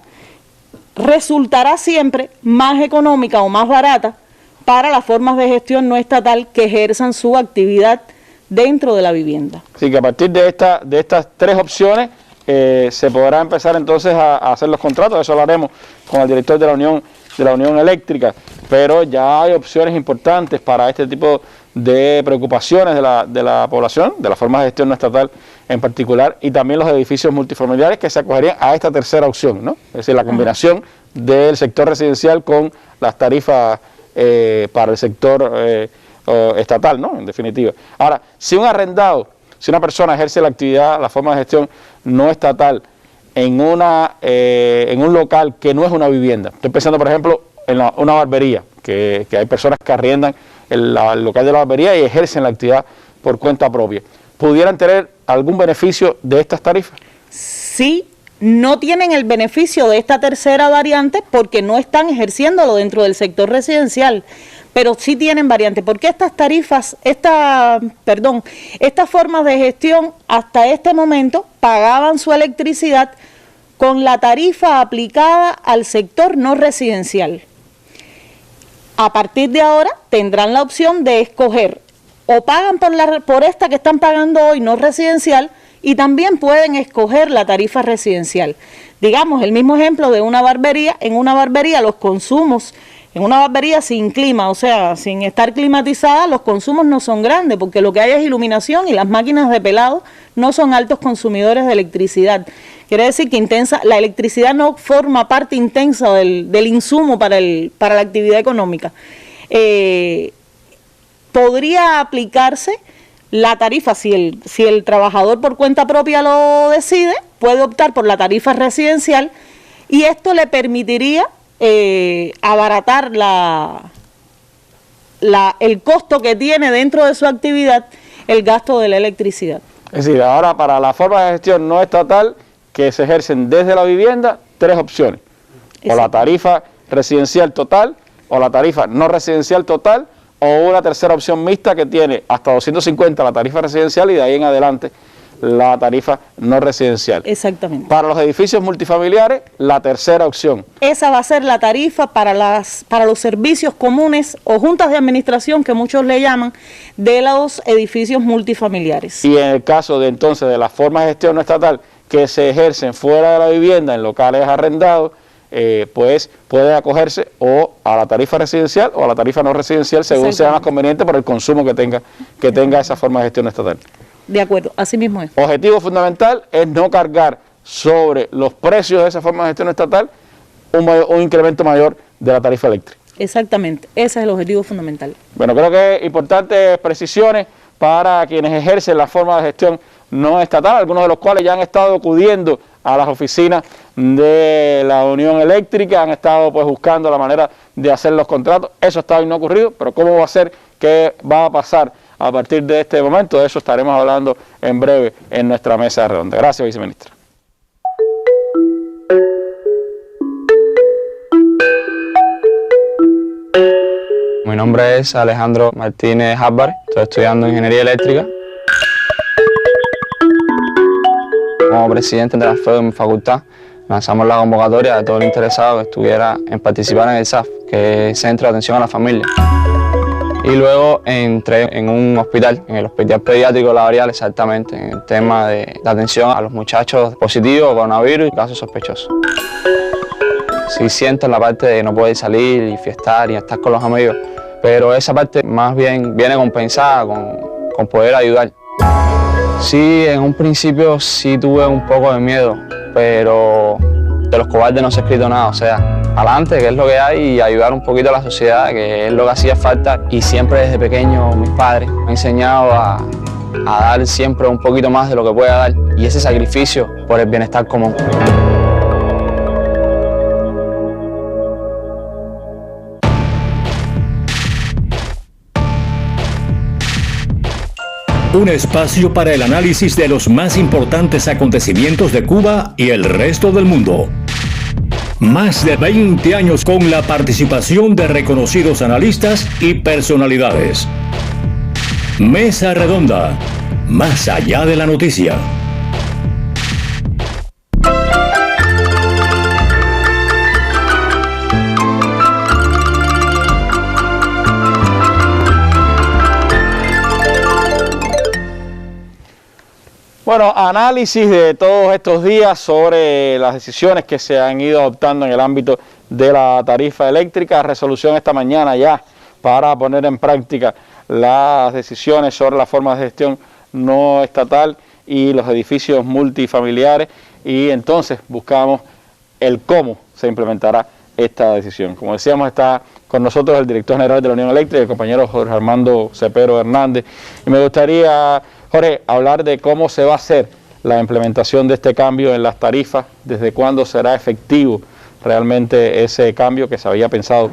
resultará siempre más económica o más barata para las formas de gestión no estatal que ejerzan su actividad dentro de la vivienda. Así que a partir de estas tres opciones se podrá empezar entonces a hacer los contratos. Eso lo haremos con el director de la Unión Eléctrica, pero ya hay opciones importantes para este tipo de preocupaciones de la población, de la forma de gestión no estatal en particular, y también los edificios multifamiliares que se acogerían a esta tercera opción, ¿no? Es decir, la combinación del sector residencial con las tarifas para el sector estatal, ¿no? En definitiva. Ahora, si una persona ejerce la actividad, la forma de gestión no estatal en un local que no es una vivienda, estoy pensando por ejemplo en una barbería, que hay personas que arriendan el local de la barbería y ejercen la actividad por cuenta propia, ¿pudieran tener algún beneficio de estas tarifas? Sí, no tienen el beneficio de esta tercera variante porque no están ejerciéndolo dentro del sector residencial, pero sí tienen variante, porque estas tarifas, estas formas de gestión hasta este momento pagaban su electricidad con la tarifa aplicada al sector no residencial. A partir de ahora tendrán la opción de escoger o pagan por esta que están pagando hoy no residencial, y también pueden escoger la tarifa residencial. Digamos, el mismo ejemplo de una barbería. En una barbería los consumos, en una barbería sin clima, o sea, sin estar climatizada, los consumos no son grandes, porque lo que hay es iluminación y las máquinas de pelado no son altos consumidores de electricidad. Quiere decir que la electricidad no forma parte intensa del insumo para la actividad económica. Podría aplicarse la tarifa, si el trabajador por cuenta propia lo decide, puede optar por la tarifa residencial, y esto le permitiría abaratar el costo que tiene dentro de su actividad el gasto de la electricidad. Es decir, ahora para la forma de gestión no estatal que se ejercen desde la vivienda, tres opciones: o la tarifa residencial total, o la tarifa no residencial total, o una tercera opción mixta que tiene hasta 250 la tarifa residencial y de ahí en adelante la tarifa no residencial. Exactamente. Para los edificios multifamiliares, la tercera opción. Esa va a ser la tarifa para los servicios comunes o juntas de administración, que muchos le llaman, de los edificios multifamiliares. Y en el caso de entonces de las formas de gestión no estatal que se ejercen fuera de la vivienda, en locales arrendados, pues puede acogerse o a la tarifa residencial o a la tarifa no residencial, según sea más conveniente por el consumo que tenga esa forma de gestión estatal. De acuerdo, así mismo es. Objetivo fundamental es no cargar sobre los precios de esa forma de gestión estatal un incremento mayor de la tarifa eléctrica. Exactamente, ese es el objetivo fundamental. Bueno, creo que importantes precisiones para quienes ejercen la forma de gestión no estatal, algunos de los cuales ya han estado acudiendo a las oficinas de la Unión Eléctrica, han estado pues buscando la manera de hacer los contratos. Eso está hoy no ocurrido, pero ¿cómo va a ser? ¿Qué va a pasar a partir de este momento? De eso estaremos hablando en breve en nuestra mesa redonda. Gracias, viceministra. Mi nombre es Alejandro Martínez Álvarez, estoy estudiando Ingeniería Eléctrica. Como presidente de la FEU de mi facultad, lanzamos la convocatoria de todo el interesado que estuviera en participar en el SAF, que es Centro de Atención a la Familia. Y luego entré en un hospital, en el Hospital Pediátrico La Varial, exactamente, en el tema de la atención a los muchachos positivos, coronavirus y casos sospechosos. Sí siento la parte de no poder salir y fiestar y estar con los amigos, pero esa parte más bien viene compensada con poder ayudar. Sí, en un principio sí tuve un poco de miedo, pero de los cobardes no se ha escrito nada, o sea, adelante, que es lo que hay, y ayudar un poquito a la sociedad, que es lo que hacía falta. Y siempre desde pequeño mis padres me han enseñado a dar siempre un poquito más de lo que pueda dar, y ese sacrificio por el bienestar común. Un espacio para el análisis de los más importantes acontecimientos de Cuba y el resto del mundo. Más de 20 años con la participación de reconocidos analistas y personalidades. Mesa Redonda, más allá de la noticia. Bueno, análisis de todos estos días sobre las decisiones que se han ido adoptando en el ámbito de la tarifa eléctrica. Resolución esta mañana ya para poner en práctica las decisiones sobre las formas de gestión no estatal y los edificios multifamiliares, y entonces buscamos el cómo se implementará esta decisión. Como decíamos, está con nosotros el director general de la Unión Eléctrica, el compañero Jorge Armando Cepero Hernández, y me gustaría, Jorge, hablar de cómo se va a hacer la implementación de este cambio en las tarifas, desde cuándo será efectivo realmente ese cambio que se había pensado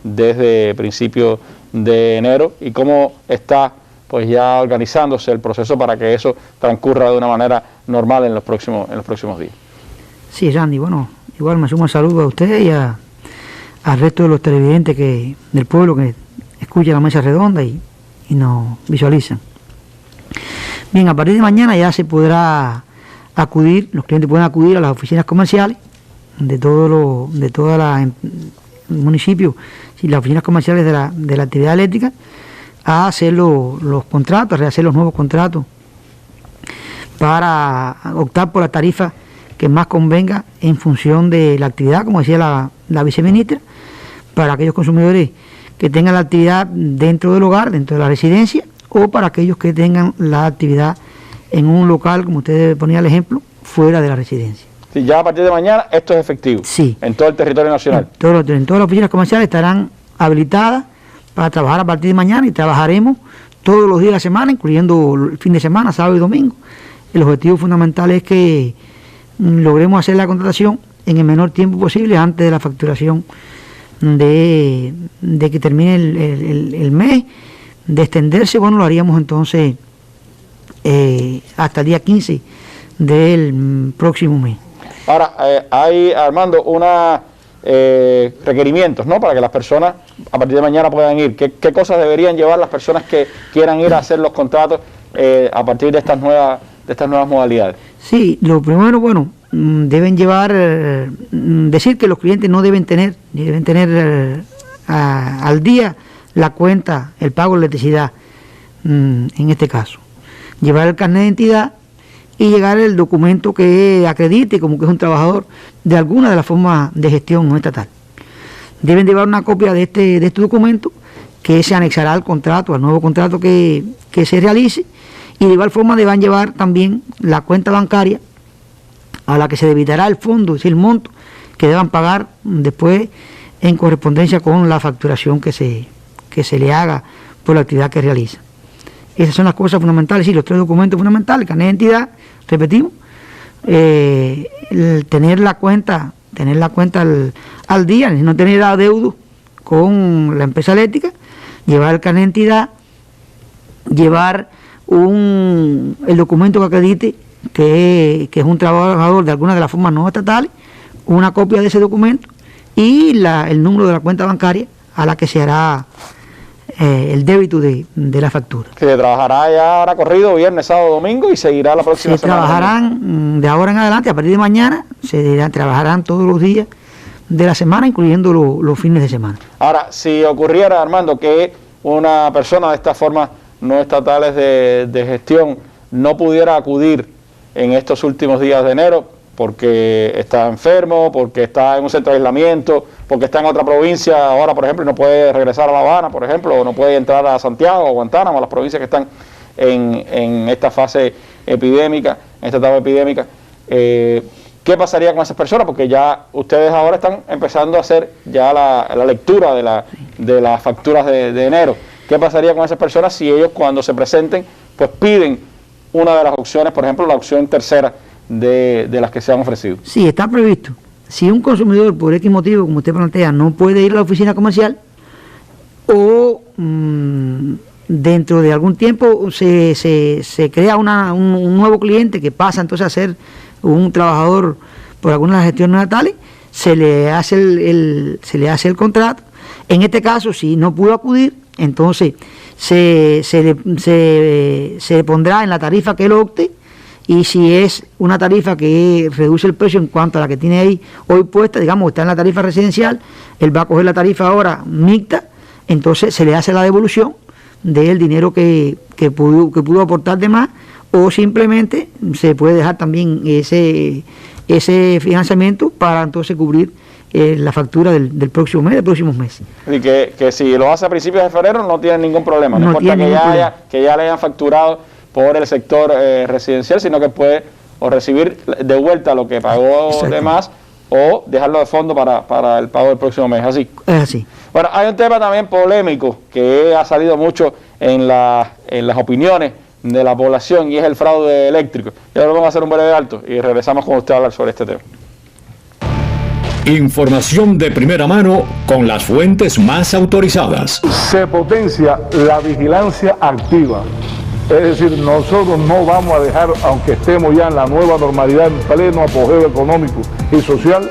desde principios de enero, y cómo está pues ya organizándose el proceso para que eso transcurra de una manera normal en los próximos días. Sí, Randy, bueno, igual me sumo un saludo a usted y al resto de los televidentes del pueblo que escuchan la mesa redonda y nos visualizan. Bien, a partir de mañana ya se podrá acudir, los clientes pueden acudir a las oficinas comerciales de todo el municipio y las oficinas comerciales de la actividad eléctrica, a hacer los contratos, a rehacer los nuevos contratos para optar por la tarifa que más convenga en función de la actividad, como decía la viceministra, para aquellos consumidores que tengan la actividad dentro del hogar, dentro de la residencia, o para aquellos que tengan la actividad en un local, como usted ponía el ejemplo, fuera de la residencia. Sí, ya a partir de mañana esto es efectivo. Sí. En todo el territorio nacional. En todas las oficinas comerciales estarán habilitadas para trabajar a partir de mañana, y trabajaremos todos los días de la semana, incluyendo el fin de semana, sábado y domingo. El objetivo fundamental es que logremos hacer la contratación en el menor tiempo posible antes de la facturación de que termine el mes. De extenderse, bueno, lo haríamos entonces hasta el día 15 del próximo mes. Ahora, hay, Armando, requerimientos, ¿no?, para que las personas a partir de mañana puedan ir. ¿Qué cosas deberían llevar las personas que quieran ir a hacer los contratos a partir de estas nuevas modalidades? Sí, lo primero, bueno, deben llevar, decir que los clientes no deben tener al día la cuenta, el pago de electricidad, en este caso. Llevar el carnet de identidad y llegar el documento que acredite como que es un trabajador de alguna de las formas de gestión no estatal. Deben llevar una copia de este documento que se anexará al contrato, al nuevo contrato que se realice, y de igual forma deban llevar también la cuenta bancaria a la que se debitará el fondo, es decir, el monto que deban pagar después en correspondencia con la facturación que se le haga por la actividad que realiza. Esas son las cosas fundamentales, sí, los tres documentos fundamentales: carnet de identidad, repetimos, tener la cuenta al día, no tener adeudo con la empresa eléctrica, llevar el carnet de identidad, llevar el documento que acredite que es un trabajador de alguna de las formas no estatales, una copia de ese documento y el número de la cuenta bancaria a la que se hará el débito de la factura. Que se trabajará ya ahora corrido, viernes, sábado, domingo, y seguirá la próxima semana. Se trabajarán de ahora en adelante, a partir de mañana, trabajarán todos los días de la semana, incluyendo los fines de semana. Ahora, si ocurriera, Armando, que una persona de estas formas no estatales de gestión no pudiera acudir en estos últimos días de enero, porque está enfermo, porque está en un centro de aislamiento, porque está en otra provincia ahora, por ejemplo, y no puede regresar a La Habana, por ejemplo, o no puede entrar a Santiago o Guantánamo, las provincias que están en esta fase epidémica, en esta etapa epidémica, ¿qué pasaría con esas personas? Porque ya ustedes ahora están empezando a hacer ya la lectura de las facturas de enero. ¿Qué pasaría con esas personas si ellos, cuando se presenten, pues piden una de las opciones, por ejemplo, la opción tercera de las que se han ofrecido? Sí, está previsto. Si un consumidor, por X motivo, como usted plantea, no puede ir a la oficina comercial, o dentro de algún tiempo se crea un nuevo cliente que pasa entonces a ser un trabajador por alguna de las gestiones estatales, se le hace el contrato. En este caso, si no pudo acudir, entonces se le pondrá en la tarifa que él opte, y si es una tarifa que reduce el precio en cuanto a la que tiene ahí hoy puesta, digamos, está en la tarifa residencial, él va a coger la tarifa ahora mixta, entonces se le hace la devolución del dinero que pudo aportar de más, o simplemente se puede dejar también ese financiamiento para entonces cubrir la factura del próximo mes, del próximo mes. Y que si lo hace a principios de febrero no tiene ningún problema, no importa que ya le hayan facturado por el sector residencial, sino que puede o recibir de vuelta lo que pagó de más o dejarlo de fondo para el pago del próximo mes. ¿Así? Es así. Bueno, hay un tema también polémico que ha salido mucho en las opiniones de la población y es el fraude eléctrico. Ya lo vamos a hacer un breve alto y regresamos con usted a hablar sobre este tema. Información de primera mano con las fuentes más autorizadas. Se potencia la vigilancia activa. Es decir, nosotros no vamos a dejar, aunque estemos ya en la nueva normalidad, en pleno apogeo económico y social,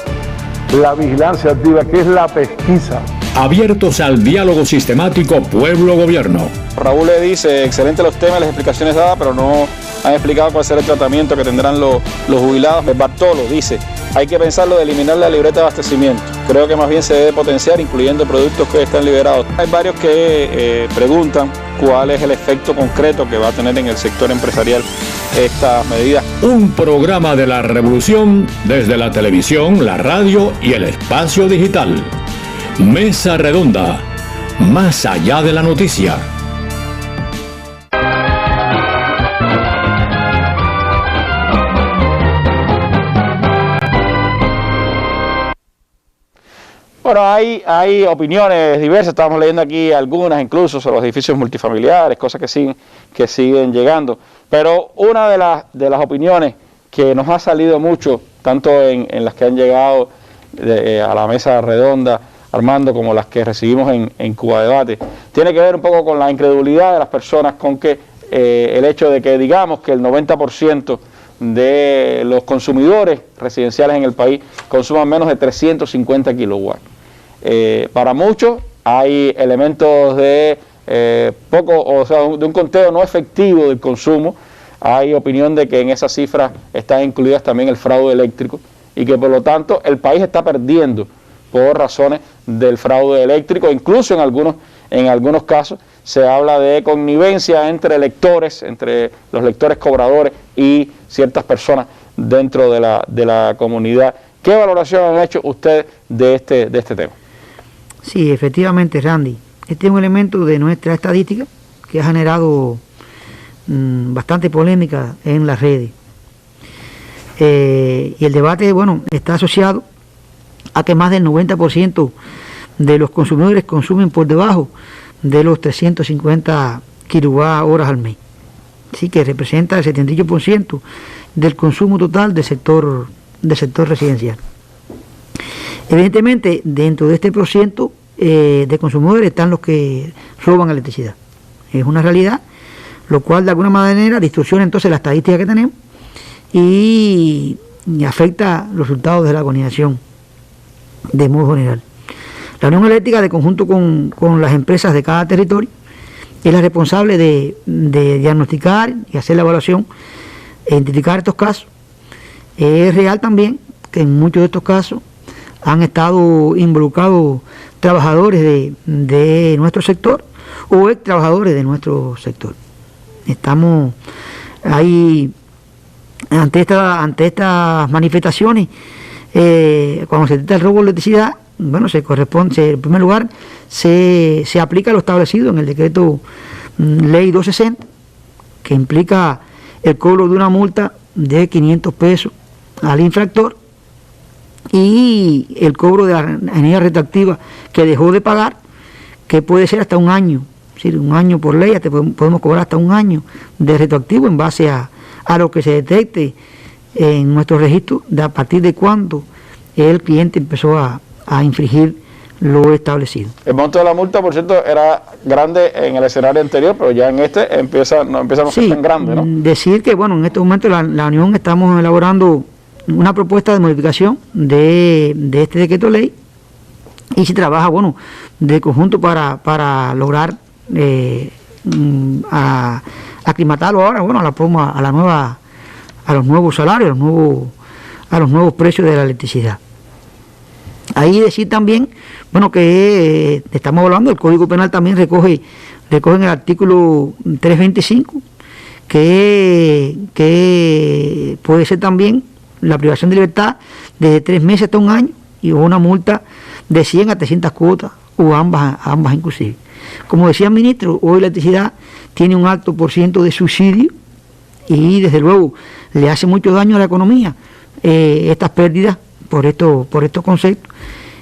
la vigilancia activa, que es la pesquisa. Abiertos al diálogo sistemático pueblo-gobierno. Raúl le dice, excelente los temas, las explicaciones dadas, pero no han explicado cuál será el tratamiento que tendrán los jubilados. Bartolo dice, hay que pensarlo de eliminar la libreta de abastecimiento. Creo que más bien se debe potenciar, incluyendo productos que están liberados. Hay varios que preguntan cuál es el efecto concreto que va a tener en el sector empresarial estas medidas. Un programa de la revolución desde la televisión, la radio y el espacio digital. Mesa Redonda, más allá de la noticia. Bueno, hay opiniones diversas, estábamos leyendo aquí algunas incluso sobre los edificios multifamiliares, cosas que siguen llegando, pero una de las opiniones que nos ha salido mucho, tanto en las que han llegado a la mesa redonda, Armando, como las que recibimos en Cuba Debate, tiene que ver un poco con la incredulidad de las personas, con que el hecho de que digamos que el 90% de los consumidores residenciales en el país consuman menos de 350 kilowatts. Para muchos hay elementos de de un conteo no efectivo del consumo. Hay opinión de que en esas cifras están incluidas también el fraude eléctrico y que por lo tanto el país está perdiendo por razones del fraude eléctrico. Incluso en algunos casos se habla de connivencia entre electores, entre los lectores cobradores y ciertas personas dentro de la comunidad. ¿Qué valoración han hecho ustedes de este tema? Sí, efectivamente, Randy. Este es un elemento de nuestra estadística que ha generado bastante polémica en las redes. Y el debate, bueno, está asociado a que más del 90% de los consumidores consumen por debajo de los 350 kWh al mes. Así que representa el 78% del consumo total del sector residencial. Evidentemente, dentro de este porcentaje de consumidores están los que roban electricidad. Es una realidad, lo cual de alguna manera distorsiona entonces la estadística que tenemos y afecta los resultados de la organización de modo general. La Unión Eléctrica, de conjunto con las empresas de cada territorio, es la responsable de diagnosticar y hacer la evaluación e identificar estos casos. Es real también que en muchos de estos casos han estado involucrados trabajadores de nuestro sector o ex trabajadores de nuestro sector. Estamos ahí ante estas manifestaciones. Cuando se trata del robo de electricidad, bueno, en primer lugar, se aplica lo establecido en el decreto ley 260, que implica el cobro de una multa de 500 pesos al infractor y el cobro de la energía retroactiva que dejó de pagar, que puede ser hasta un año, es decir, un año por ley, podemos cobrar hasta un año de retroactivo en base a lo que se detecte en nuestro registro de a partir de cuándo el cliente empezó a infringir lo establecido. El monto de la multa, por cierto, era grande en el escenario anterior, pero ya en este no empieza a ser tan grande, ¿no? Decir que, bueno, en este momento la Unión estamos elaborando una propuesta de modificación de este decreto ley y se trabaja, bueno, de conjunto para lograr aclimatarlo ahora, bueno, a los nuevos salarios, a los nuevos precios de la electricidad. Ahí decir también, bueno, que estamos hablando, el Código Penal también recoge en el artículo 325 que puede ser también la privación de libertad desde 3 meses hasta 1 año y una multa de 100 a 300 cuotas o ambas inclusive. Como decía el ministro, hoy la electricidad tiene un alto % de subsidio y desde luego le hace mucho daño a la economía estas pérdidas por estos conceptos,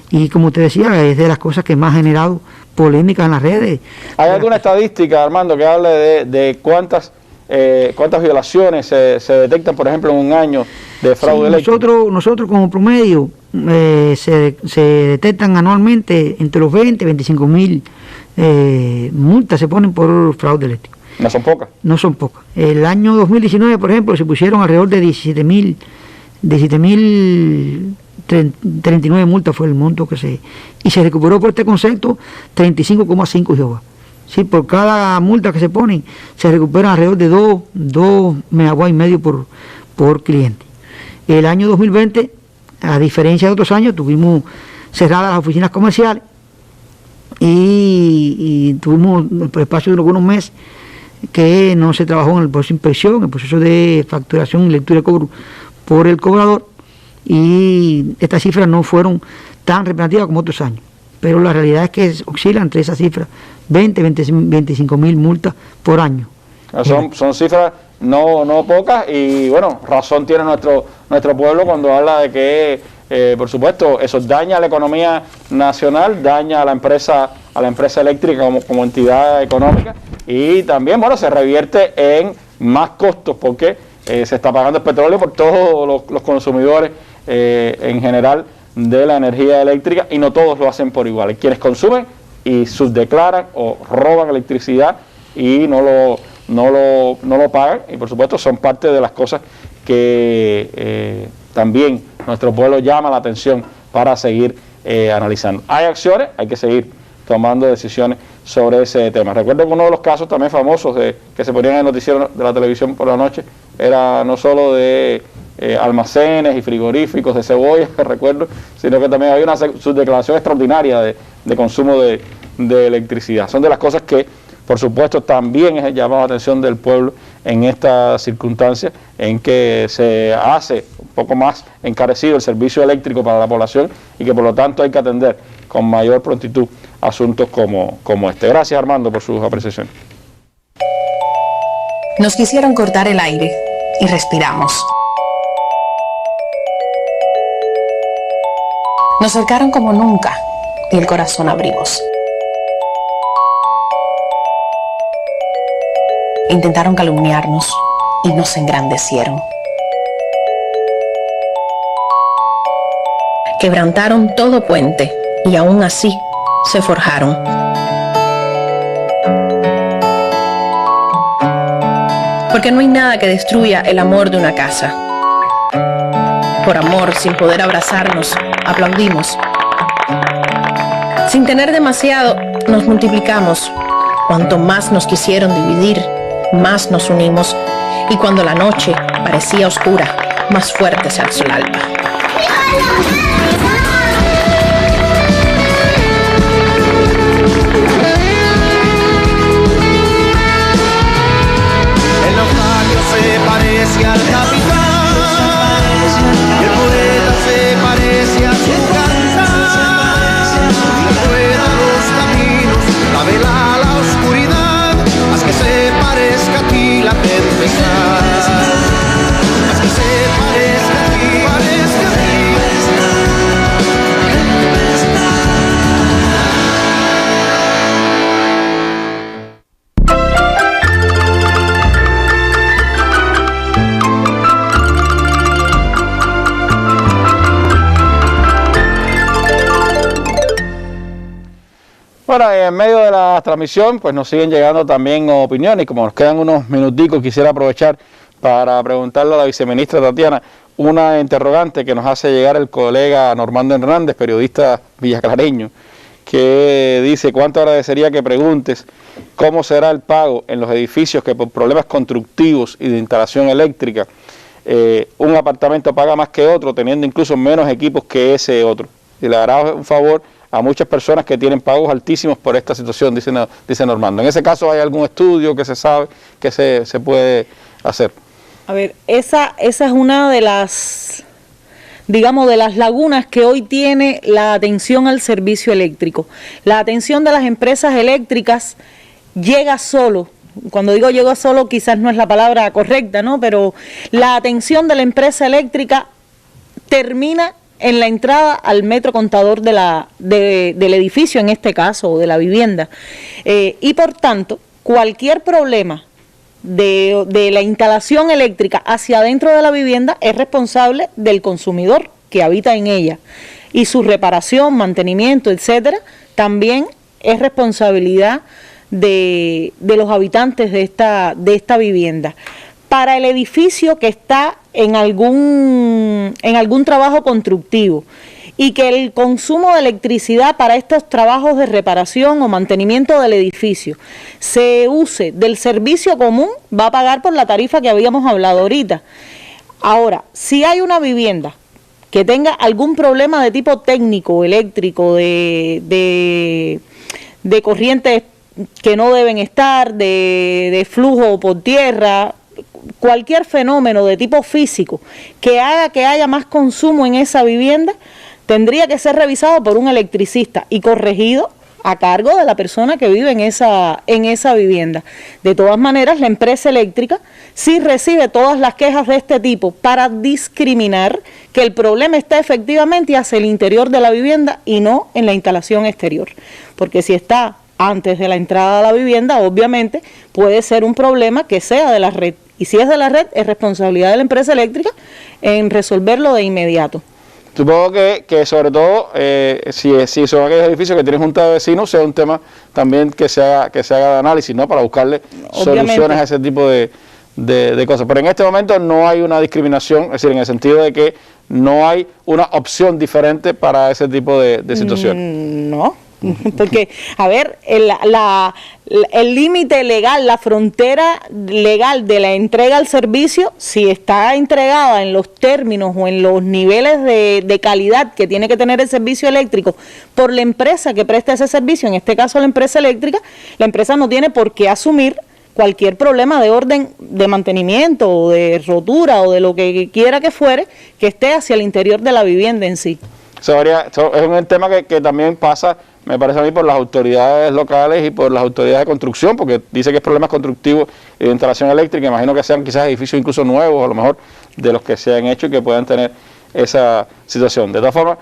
y como usted decía, es de las cosas que más ha generado polémica en las redes. ¿Hay alguna estadística, Armando, que hable de cuántas violaciones se detectan, por ejemplo, en un año de fraude eléctrico? Nosotros como promedio se detectan anualmente entre los 20 y 25 mil multas se ponen por fraude eléctrico. ¿No son pocas? No son pocas. El año 2019, por ejemplo, se pusieron alrededor de 17.039 multas fue el monto y se recuperó por este concepto 35,5 GW. Sí, por cada multa que se ponen se recuperan alrededor de 2 megawatts y medio por cliente. El año 2020, a diferencia de otros años, tuvimos cerradas las oficinas comerciales y tuvimos por espacio de algunos meses que no se trabajó en el proceso de inspección, el proceso de facturación y lectura de cobro por el cobrador, y estas cifras no fueron tan representativas como otros años, pero la realidad es que oscilan entre esas cifras 25 mil multas por año. Son cifras no pocas, y bueno, razón tiene nuestro pueblo cuando habla de que por supuesto eso daña a la economía nacional, daña a la empresa eléctrica como entidad económica, y también se revierte en más costos porque se está pagando el petróleo por todos los consumidores en general de la energía eléctrica, y no todos lo hacen por igual. Hay quienes consumen y subdeclaran o roban electricidad y no lo pagan, y por supuesto son parte de las cosas que también nuestro pueblo llama la atención para seguir analizando. Hay acciones, hay que seguir tomando decisiones sobre ese tema. Recuerdo que uno de los casos también famosos que se ponían en el noticiero de la televisión por la noche era no solo de almacenes y frigoríficos de cebolla, recuerdo, sino que también había una subdeclaración extraordinaria de consumo de electricidad. Son de las cosas que, por supuesto, también es llamado la atención del pueblo en esta circunstancia en que se hace un poco más encarecido el servicio eléctrico para la población, y que por lo tanto hay que atender con mayor prontitud asuntos como este. Gracias, Armando, por sus apreciaciones. Nos quisieron cortar el aire y respiramos. Nos cercaron como nunca y el corazón abrimos. Intentaron calumniarnos y nos engrandecieron. Quebrantaron todo puente y aún así se forjaron. Porque no hay nada que destruya el amor de una casa. Por amor, sin poder abrazarnos, aplaudimos. Sin tener demasiado, nos multiplicamos. Cuanto más nos quisieron dividir, más nos unimos, y cuando la noche parecía oscura, más fuerte se alzó el alba. El naufragio se parece al capitán, y el poeta se parece a su cantar. Rueda los caminos, la vela a la oscuridad, haz que se parezca a ti la tempestad. Haz que se parezca a ti, parezca a ti. Bueno, en medio de la transmisión pues nos siguen llegando también opiniones, y como nos quedan unos minuticos quisiera aprovechar para preguntarle a la viceministra Tatiana una interrogante que nos hace llegar el colega Normando Hernández, periodista villaclareño, que dice: ¿cuánto agradecería que preguntes cómo será el pago en los edificios que por problemas constructivos y de instalación eléctrica un apartamento paga más que otro, teniendo incluso menos equipos que ese otro? Y le hará un favor a muchas personas que tienen pagos altísimos por esta situación, dice Normando. En ese caso, ¿hay algún estudio que se sabe que se puede hacer? A ver, esa es una de las, digamos, de las lagunas que hoy tiene la atención al servicio eléctrico. La atención de las empresas eléctricas llega solo. Cuando digo llega solo, quizás no es la palabra correcta, ¿no? Pero la atención de la empresa eléctrica termina en la entrada al metro contador del edificio, en este caso, o de la vivienda. Y por tanto, cualquier problema de la instalación eléctrica hacia adentro de la vivienda es responsable del consumidor que habita en ella, y su reparación, mantenimiento, etcétera, también es responsabilidad de los habitantes de esta vivienda. Para el edificio que está en algún trabajo constructivo y que el consumo de electricidad para estos trabajos de reparación o mantenimiento del edificio se use del servicio común, va a pagar por la tarifa que habíamos hablado ahorita. Ahora, si hay una vivienda que tenga algún problema de tipo técnico, eléctrico, de corrientes que no deben estar, de flujo por tierra, cualquier fenómeno de tipo físico que haga que haya más consumo en esa vivienda, tendría que ser revisado por un electricista y corregido a cargo de la persona que vive en esa vivienda. De todas maneras, la empresa eléctrica sí recibe todas las quejas de este tipo para discriminar que el problema está efectivamente hacia el interior de la vivienda y no en la instalación exterior. Porque si está antes de la entrada a la vivienda, obviamente puede ser un problema que sea de la red. Y si es de la red, es responsabilidad de la empresa eléctrica en resolverlo de inmediato. Supongo que sobre todo, si son aquellos edificios que tienen junta de vecinos, sea un tema también que se haga de análisis, ¿no? Para buscarle soluciones a ese tipo de cosas. Pero en este momento no hay una discriminación, es decir, en el sentido de que no hay una opción diferente para ese tipo de situación. No. Porque, a ver, el límite legal, la frontera legal de la entrega al servicio, si está entregada en los términos o en los niveles de calidad que tiene que tener el servicio eléctrico por la empresa que presta ese servicio, en este caso la empresa eléctrica, la empresa no tiene por qué asumir cualquier problema de orden de mantenimiento o de rotura o de lo que quiera que fuere que esté hacia el interior de la vivienda en sí. Es un tema que también pasa, me parece a mí, por las autoridades locales y por las autoridades de construcción, porque dice que es problemas constructivos y de instalación eléctrica. Imagino que sean quizás edificios incluso nuevos, a lo mejor de los que se han hecho y que puedan tener esa situación. De todas formas,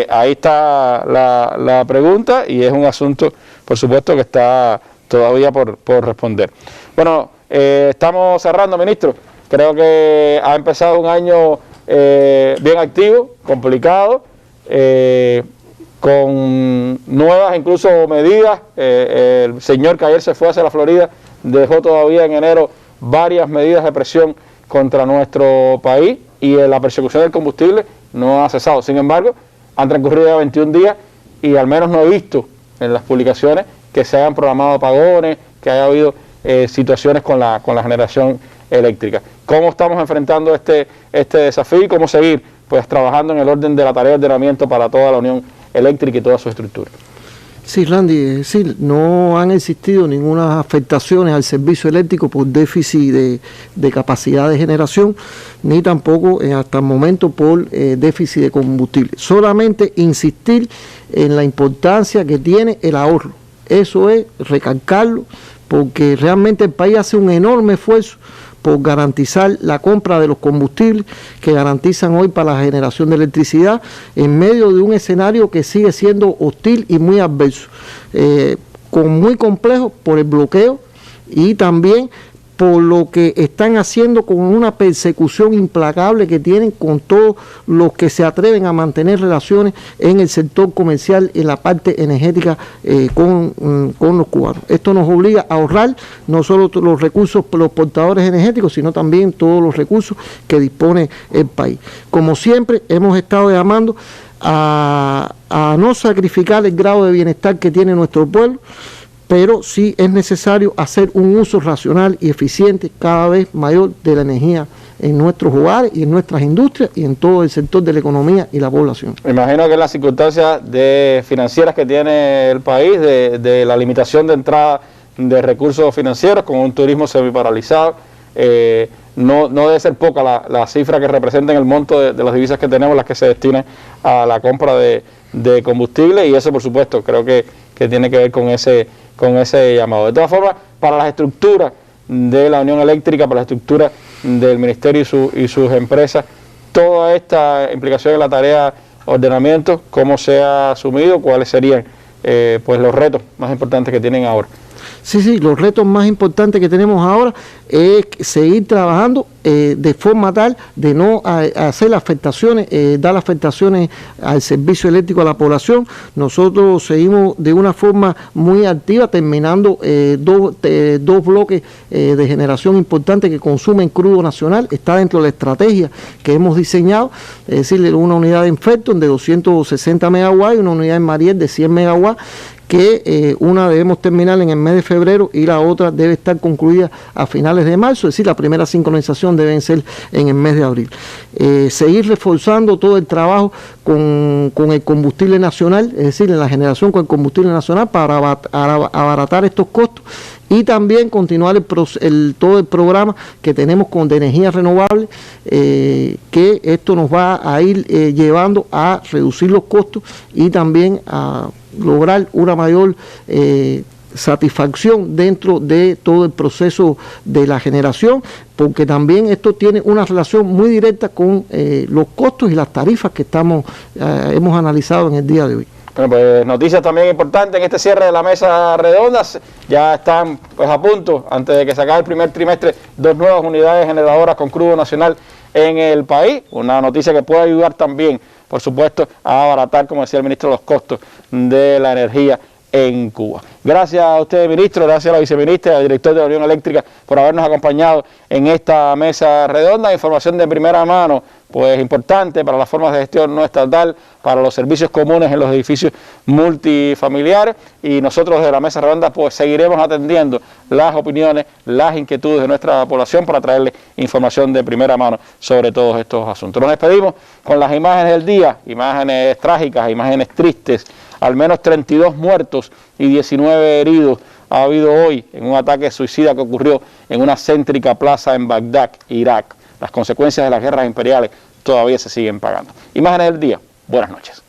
ahí está la pregunta y es un asunto, por supuesto, que está todavía por responder. Bueno, estamos cerrando, ministro. Creo que ha empezado un año bien activo, complicado, con nuevas incluso medidas. El señor que ayer se fue hacia la Florida dejó todavía en enero varias medidas de presión contra nuestro país y la persecución del combustible no ha cesado. Sin embargo, han transcurrido ya 21 días y al menos no he visto en las publicaciones que se hayan programado apagones, que haya habido situaciones con la generación eléctrica. ¿Cómo estamos enfrentando este desafío y cómo seguir pues trabajando en el orden de la tarea de ordenamiento para toda la Unión Eléctrica y toda su estructura? Sí, Randy, es decir, no han existido ninguna afectaciones al servicio eléctrico por déficit de capacidad de generación, ni tampoco hasta el momento por déficit de combustible. Solamente insistir en la importancia que tiene el ahorro. Eso es recalcarlo, porque realmente el país hace un enorme esfuerzo por garantizar la compra de los combustibles que garantizan hoy para la generación de electricidad en medio de un escenario que sigue siendo hostil y muy adverso, muy complejo por el bloqueo y también por lo que están haciendo con una persecución implacable que tienen con todos los que se atreven a mantener relaciones en el sector comercial y en la parte energética con los cubanos. Esto nos obliga a ahorrar no solo los recursos por los portadores energéticos, sino también todos los recursos que dispone el país. Como siempre, hemos estado llamando a no sacrificar el grado de bienestar que tiene nuestro pueblo, pero sí es necesario hacer un uso racional y eficiente cada vez mayor de la energía en nuestros hogares y en nuestras industrias y en todo el sector de la economía y la población. Me imagino que las circunstancias financieras que tiene el país, de la limitación de entrada de recursos financieros, con un turismo semiparalizado, no debe ser poca la cifra que representa en el monto de las divisas que tenemos, las que se destinan a la compra de combustible, y eso por supuesto creo que tiene que ver con ese llamado. De todas formas, para las estructuras de la Unión Eléctrica, para la estructura del Ministerio y sus empresas, toda esta implicación en la tarea ordenamiento, ¿cómo se ha asumido? ¿Cuáles serían pues los retos más importantes que tienen ahora? Sí, los retos más importantes que tenemos ahora es seguir trabajando de forma tal de no hacer afectaciones, dar afectaciones al servicio eléctrico a la población. Nosotros seguimos de una forma muy activa, terminando dos bloques de generación importantes que consumen crudo nacional. Está dentro de la estrategia que hemos diseñado, es decir, una unidad en Felton de 260 megawatts y una unidad en Mariel de 100 megawatts, que una debemos terminar en el mes de febrero y la otra debe estar concluida a finales de marzo, es decir, la primera sincronización debe ser en el mes de abril. Seguir reforzando todo el trabajo con el combustible nacional, es decir, en la generación con el combustible nacional para abaratar estos costos, y también continuar todo el programa que tenemos de energía renovable, que esto nos va a ir llevando a reducir los costos y también a lograr una mayor satisfacción dentro de todo el proceso de la generación, porque también esto tiene una relación muy directa con los costos y las tarifas que hemos analizado en el día de hoy. Bueno, pues noticias también importantes en este cierre de la mesa redonda. Ya están pues a punto, antes de que se acabe el primer trimestre, 2 nuevas unidades generadoras con crudo nacional en el país. Una noticia que puede ayudar también, por supuesto, a abaratar, como decía el ministro, los costos de la energía en Cuba. Gracias a usted, ministro, gracias a la viceministra y al director de la Unión Eléctrica por habernos acompañado en esta mesa redonda. Información de primera mano, pues importante para las formas de gestión no estatal, para los servicios comunes en los edificios multifamiliares, y nosotros de la mesa redonda pues seguiremos atendiendo las opiniones, las inquietudes de nuestra población para traerles información de primera mano sobre todos estos asuntos. Nos despedimos con las imágenes del día, imágenes trágicas, imágenes tristes. Al menos 32 muertos y 19 heridos ha habido hoy en un ataque suicida que ocurrió en una céntrica plaza en Bagdad, Irak. Las consecuencias de las guerras imperiales todavía se siguen pagando. Imágenes del día. Buenas noches.